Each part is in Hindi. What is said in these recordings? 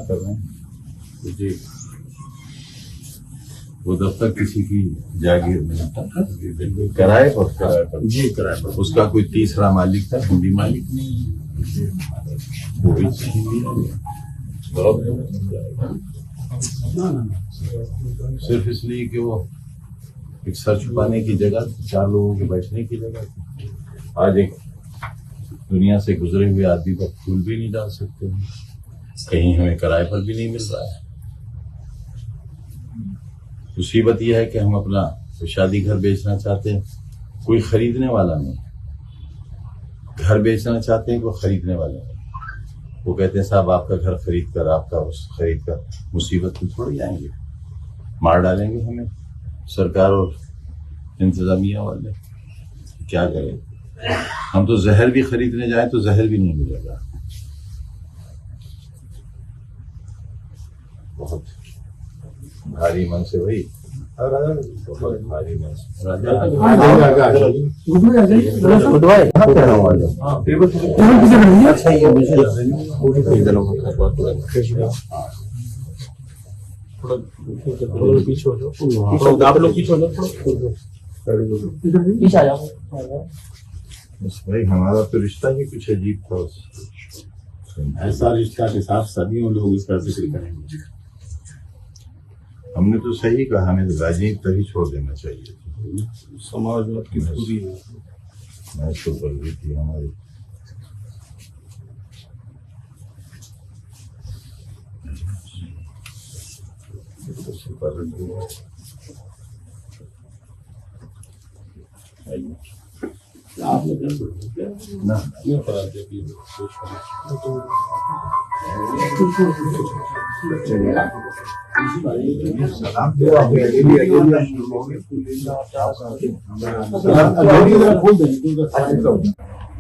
कर रहे हैं। जी, वो दफ्तर किसी की जागीर में किराए पर जी, किराए पर उसका कोई तीसरा मालिक था, हिंदी मालिक नहीं, वो भी सिर्फ इसलिए कि वो एक सर छुपाने की जगह, 4 लोगों के बैठने की जगह। आज एक दुनिया से गुजरे हुए आदमी पर फूल भी नहीं डाल सकते, कहीं हमें किराए पर भी नहीं मिल रहा है। मुसीबत यह है कि हम अपना शादी घर बेचना चाहते हैं, कोई खरीदने वाला नहीं। घर बेचना चाहते हैं, कोई खरीदने वाला नहीं। वो कहते हैं साहब आपका घर खरीद कर, आपका उस खरीद कर मुसीबत में थोड़ी आएंगे, मार डालेंगे हमें सरकार और इंतजामिया वाले। क्या करें, हम तो जहर भी खरीदने जाए तो जहर भी नहीं मिलेगा। बहुत भारी मन से भाई, बहुत भारी मन से पीछे हो जाओ, आप लोग पीछे हो जाओ, पीछे आ जाओ। बस भाई हमारा तो रिश्ता ही कुछ अजीब था। ऐसा रिश्ता के साथ सदियों लोग इसका जिक्र करेंगे। हमने तो सही कहा, हमें तो राजनीति तभी छोड़ देना चाहिए। समाजवाद की पूरी मैच तो बल रही थी हमारी। ना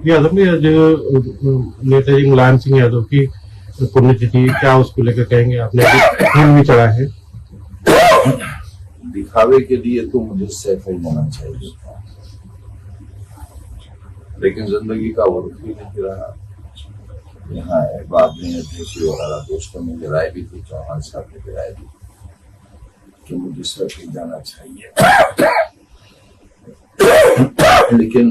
यादव में जो नेताजी मुलायम सिंह यादव की पुण्यतिथि, क्या उसको लेकर कहेंगे? आपने फूल भी चढ़ा है। दिखावे के लिए तो मुझे सैफ ही होना चाहिए, लेकिन जिंदगी का वो रुख ही नहीं रहा। यहाँ अहबाब ने, अध्यक्षी वगैरह दोस्तों ने गिराए भी थी, चौहान साहब ने गिराए भी कि मुझे सैफ ही जाना चाहिए। लेकिन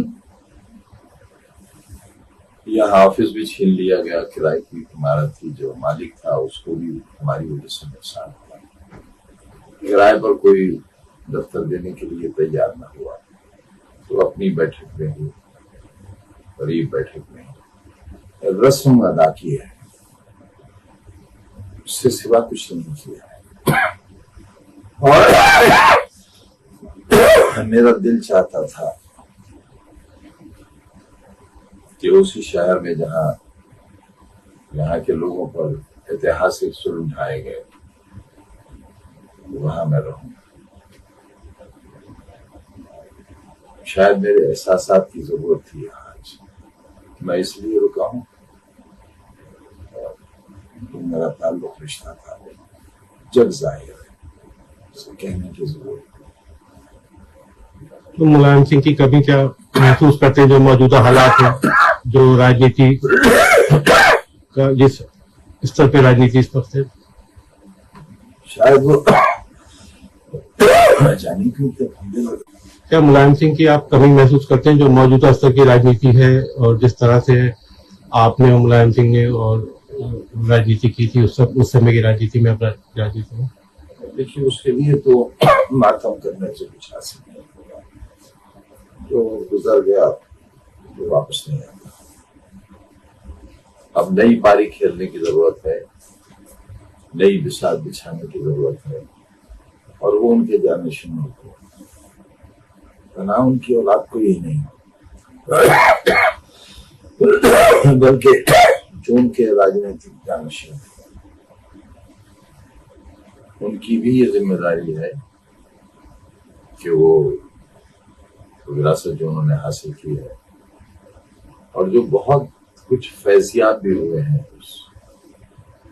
यह ऑफिस भी छीन लिया गया, किराए की इमारत थी, जो मालिक था उसको भी हमारी वजह से नुकसान हुआ। किराए पर कोई दफ्तर देने के लिए तैयार न हुआ, तो अपनी बैठक में ही, गरीब बैठक में रस्म अदा की है, उससे सिवा कुछ नहीं किया है। और मेरा दिल चाहता था कि उसी शहर में जहां यहाँ के लोगों पर ऐतिहासिक जुल्म ढाए गए, वहां मैं रहूं। शायद मेरे एहसासात की जरूरत थी आज, मैं इसलिए रुका हूं। तो मेरा ताल्लुक रिश्ता था, जग जाहिर है, उसे कहने की जरूरत। तो मुलायम सिंह की कभी क्या महसूस करते हैं, जो मौजूदा हालात है, जो राजनीति का जिस स्तर पे राजनीति इस वक्त है? शायद वो जाने क्यों क्या मुलायम सिंह की आप कमी महसूस करते हैं, जो मौजूदा स्तर की राजनीति है और जिस तरह से आपने मुलायम सिंह ने और राजनीति की थी उस समय की राजनीति में अपना राजनीति में? देखिए, उसके लिए तो मातम करने से कुछ हासिल नहीं होगा। जो गुजर गया जो वापस नहीं आता। अब नई पारी खेलने की जरूरत है, नई बिसात बिछाने की जरूरत है, और वो उनके जानशीनों को, ना उनकी औलाद को ही नहीं, बल्कि जो उनके राजनीतिक जानशीन, उनकी भी ये जिम्मेदारी है कि वो विरासत जो उन्होंने हासिल की है, और जो बहुत कुछ फैजियात भी हुए हैं उस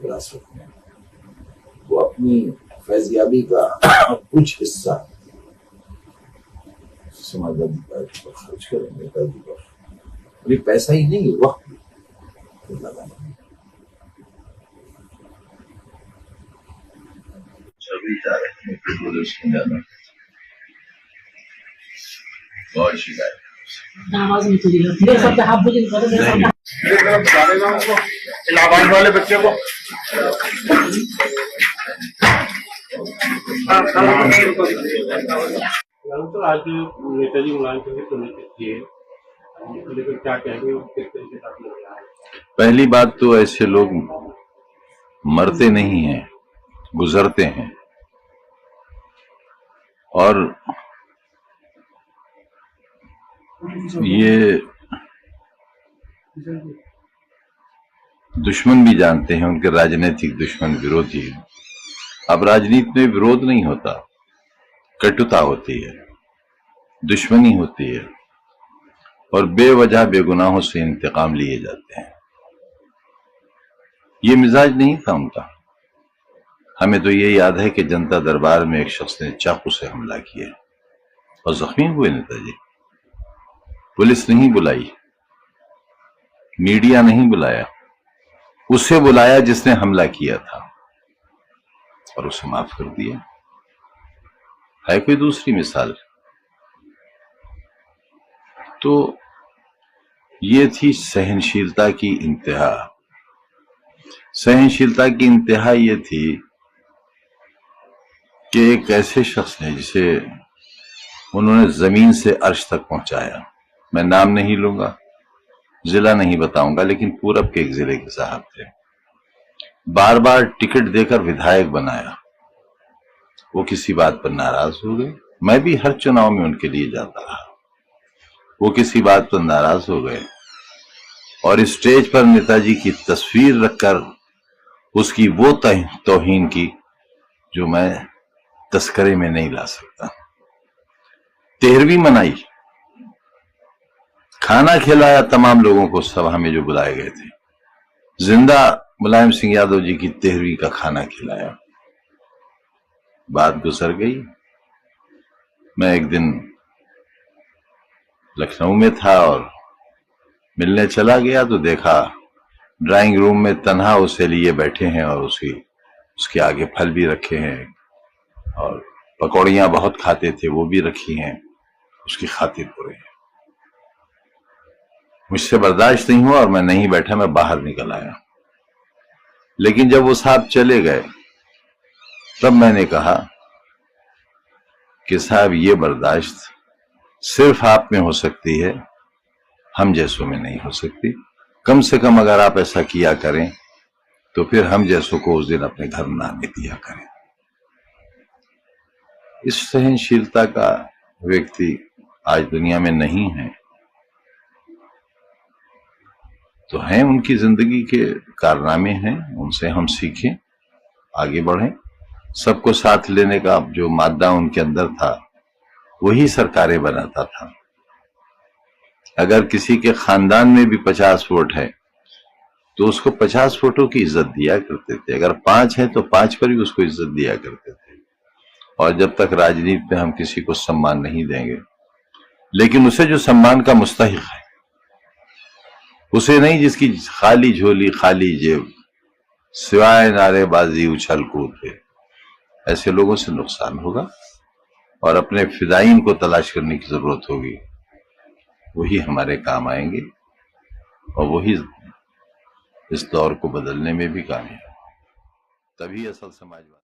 विरासत में, वो अपनी फैजियाबी का कुछ हिस्सा समाजवादी पार्टी पर खर्च करेंगे, पर पैसा ही नहीं, वक्त भी लगाएंगे। भी जा रहे हैं प्रदूषण ज्यादा, बहुत शिकायत। आवाज नहीं खुली है मेरे साथ हाथ बुझे मेरे साथ इलाहाबाद वाले बच्चे को तो आज नेताजी मुलायम सिंह की पुण्यतिथि है, उसको लेकर क्या कहेंगे और किस तरीके से आपने किया है? पहली बात तो ऐसे लोग मरते नहीं हैं, गुजरते हैं। और ये दुश्मन भी जानते हैं, उनके राजनीतिक दुश्मन, विरोधी। अब राजनीति में विरोध नहीं होता, कटुता होती है, दुश्मनी होती है और बेवजह बेगुनाहों से इंतकाम लिए जाते हैं। ये मिजाज नहीं था उनका। हमें तो ये याद है कि जनता दरबार में एक शख्स ने चाकू से हमला किया और जख्मी हुए नेताजी। पुलिस नहीं बुलाई, मीडिया नहीं बुलाया, उसे बुलाया जिसने हमला किया था और उसे माफ कर दिया। है कोई दूसरी मिसाल? तो ये थी सहनशीलता की इंतहा। सहनशीलता की इंतहा ये थी कि एक ऐसे शख्स ने जिसे उन्होंने जमीन से अर्श तक पहुंचाया, मैं नाम नहीं लूंगा, जिला नहीं बताऊंगा, लेकिन पूरब के एक जिले के साहब थे, बार बार टिकट देकर विधायक बनाया। वो किसी बात पर नाराज हो गए। मैं भी हर चुनाव में उनके लिए जाता रहा। वो किसी बात पर नाराज हो गए और स्टेज पर नेताजी की तस्वीर रखकर उसकी वो तौहीन की जो मैं तस्करे में नहीं ला सकता। 13वीं मनाई, खाना खिलाया तमाम लोगों को सभा में जो बुलाए गए थे। जिंदा मुलायम सिंह यादव जी की 13वीं का खाना खिलाया। बात गुजर गई। मैं एक दिन लखनऊ में था और मिलने चला गया तो देखा ड्राइंग रूम में तन्हा उसे लिए बैठे हैं और उसके आगे फल भी रखे हैं और पकौड़ियां बहुत खाते थे वो भी रखी हैं, उसकी खातिर पूरे हैं। मुझसे बर्दाश्त नहीं हुआ और मैं नहीं बैठा, मैं बाहर निकल आया। लेकिन जब वो साहब चले गए तब मैंने कहा कि साहब ये बर्दाश्त सिर्फ आप में हो सकती है, हम जैसों में नहीं हो सकती। कम से कम अगर आप ऐसा किया करें तो फिर हम जैसों को उस दिन अपने घर में आने दिया करें। इस सहनशीलता का व्यक्ति आज दुनिया में नहीं है। तो हैं, उनकी जिंदगी के कारनामे हैं, उनसे हम सीखें, आगे बढ़ें। सबको साथ लेने का जो मादा उनके अंदर था वही सरकारें बनाता था। अगर किसी के खानदान में भी 50 वोट है तो उसको 50 वोटों की इज्जत दिया करते थे। अगर 5 है तो 5 पर भी उसको इज्जत दिया करते थे। और जब तक राजनीति में हम किसी को सम्मान नहीं देंगे, लेकिन उसे जो सम्मान का मुस्तहिक है, उसे नहीं जिसकी खाली झोली खाली जेब सिवाय नारेबाजी उछल कूद के, ऐसे लोगों से नुकसान होगा और अपने फिदाइन को तलाश करने की जरूरत होगी। वही हमारे काम आएंगे और वही इस दौर को बदलने में भी कामयाब, तभी असल समाजवाद।